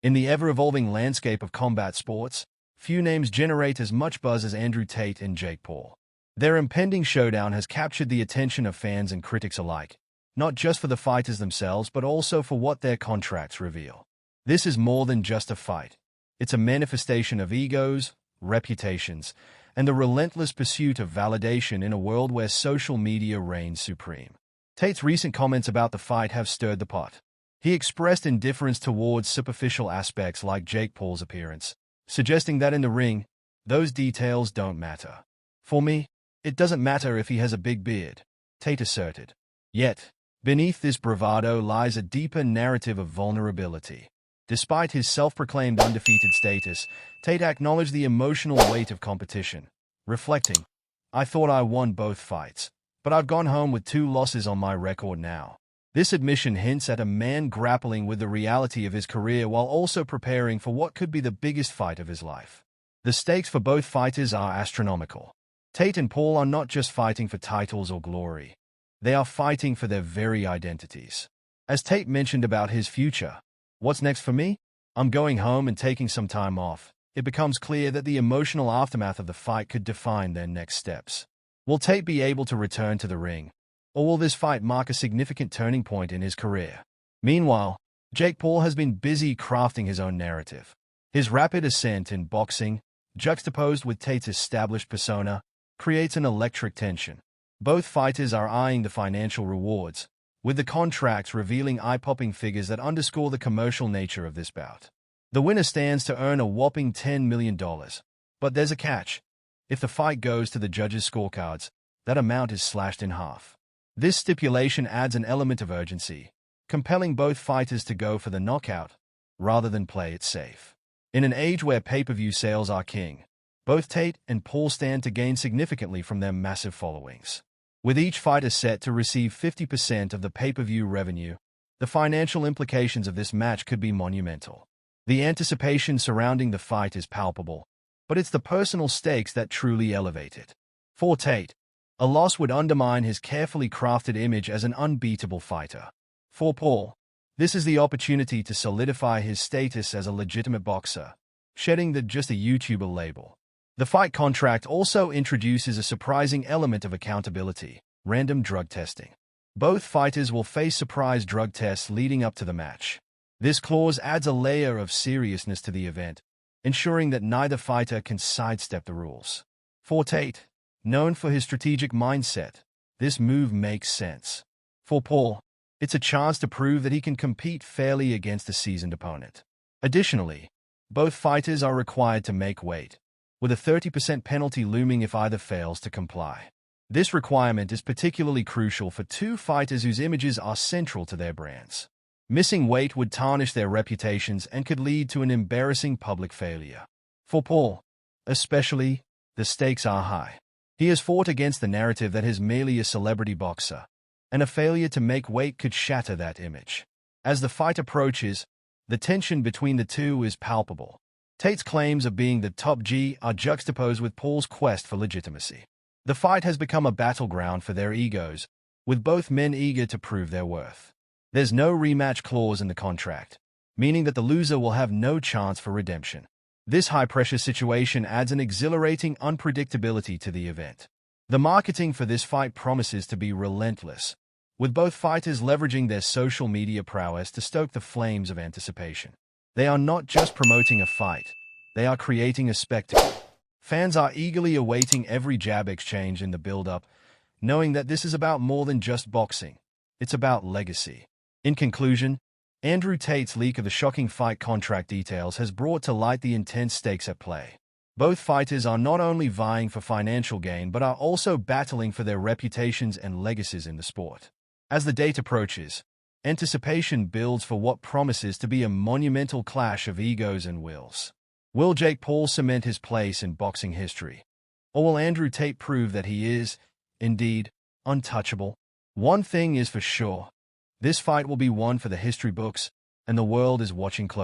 In the ever-evolving landscape of combat sports, few names generate as much buzz as Andrew Tate and Jake Paul. Their impending showdown has captured the attention of fans and critics alike, not just for the fighters themselves but also for what their contracts reveal. This is more than just a fight. It's a manifestation of egos, reputations, and the relentless pursuit of validation in a world where social media reigns supreme. Tate's recent comments about the fight have stirred the pot. He expressed indifference towards superficial aspects like Jake Paul's appearance, suggesting that in the ring, those details don't matter. "For me, it doesn't matter if he has a big beard," Tate asserted. Yet, beneath this bravado lies a deeper narrative of vulnerability. Despite his self-proclaimed undefeated status, Tate acknowledged the emotional weight of competition, reflecting, "I thought I won both fights, but I've gone home with 2 losses on my record now." This admission hints at a man grappling with the reality of his career while also preparing for what could be the biggest fight of his life. The stakes for both fighters are astronomical. Tate and Paul are not just fighting for titles or glory. They are fighting for their very identities. As Tate mentioned about his future, "What's next for me? I'm going home and taking some time off." It becomes clear that the emotional aftermath of the fight could define their next steps. Will Tate be able to return to the ring, or will this fight mark a significant turning point in his career? Meanwhile, Jake Paul has been busy crafting his own narrative. His rapid ascent in boxing, juxtaposed with Tate's established persona, creates an electric tension. Both fighters are eyeing the financial rewards, with the contracts revealing eye-popping figures that underscore the commercial nature of this bout. The winner stands to earn a whopping $10 million. But there's a catch. If the fight goes to the judges' scorecards, that amount is slashed in half. This stipulation adds an element of urgency, compelling both fighters to go for the knockout, rather than play it safe. In an age where pay-per-view sales are king, both Tate and Paul stand to gain significantly from their massive followings. With each fighter set to receive 50% of the pay-per-view revenue, the financial implications of this match could be monumental. The anticipation surrounding the fight is palpable, but it's the personal stakes that truly elevate it. For Tate, a loss would undermine his carefully crafted image as an unbeatable fighter. For Paul, this is the opportunity to solidify his status as a legitimate boxer, shedding just a YouTuber label. The fight contract also introduces a surprising element of accountability: random drug testing. Both fighters will face surprise drug tests leading up to the match. This clause adds a layer of seriousness to the event, ensuring that neither fighter can sidestep the rules. For Tate, known for his strategic mindset, this move makes sense. For Paul, it's a chance to prove that he can compete fairly against a seasoned opponent. Additionally, both fighters are required to make weight, with a 30% penalty looming if either fails to comply. This requirement is particularly crucial for 2 fighters whose images are central to their brands. Missing weight would tarnish their reputations and could lead to an embarrassing public failure. For Paul, especially, the stakes are high. He has fought against the narrative that he's merely a celebrity boxer, and a failure to make weight could shatter that image. As the fight approaches, the tension between the two is palpable. Tate's claims of being the top G are juxtaposed with Paul's quest for legitimacy. The fight has become a battleground for their egos, with both men eager to prove their worth. There's no rematch clause in the contract, meaning that the loser will have no chance for redemption. This high-pressure situation adds an exhilarating unpredictability to the event. The marketing for this fight promises to be relentless, with both fighters leveraging their social media prowess to stoke the flames of anticipation. They are not just promoting a fight, they are creating a spectacle. Fans are eagerly awaiting every jab exchange in the build-up, knowing that this is about more than just boxing. It's about legacy. In conclusion, Andrew Tate's leak of the shocking fight contract details has brought to light the intense stakes at play. Both fighters are not only vying for financial gain but are also battling for their reputations and legacies in the sport. As the date approaches, anticipation builds for what promises to be a monumental clash of egos and wills. Will Jake Paul cement his place in boxing history? Or will Andrew Tate prove that he is, indeed, untouchable? One thing is for sure: this fight will be one for the history books, and the world is watching closely.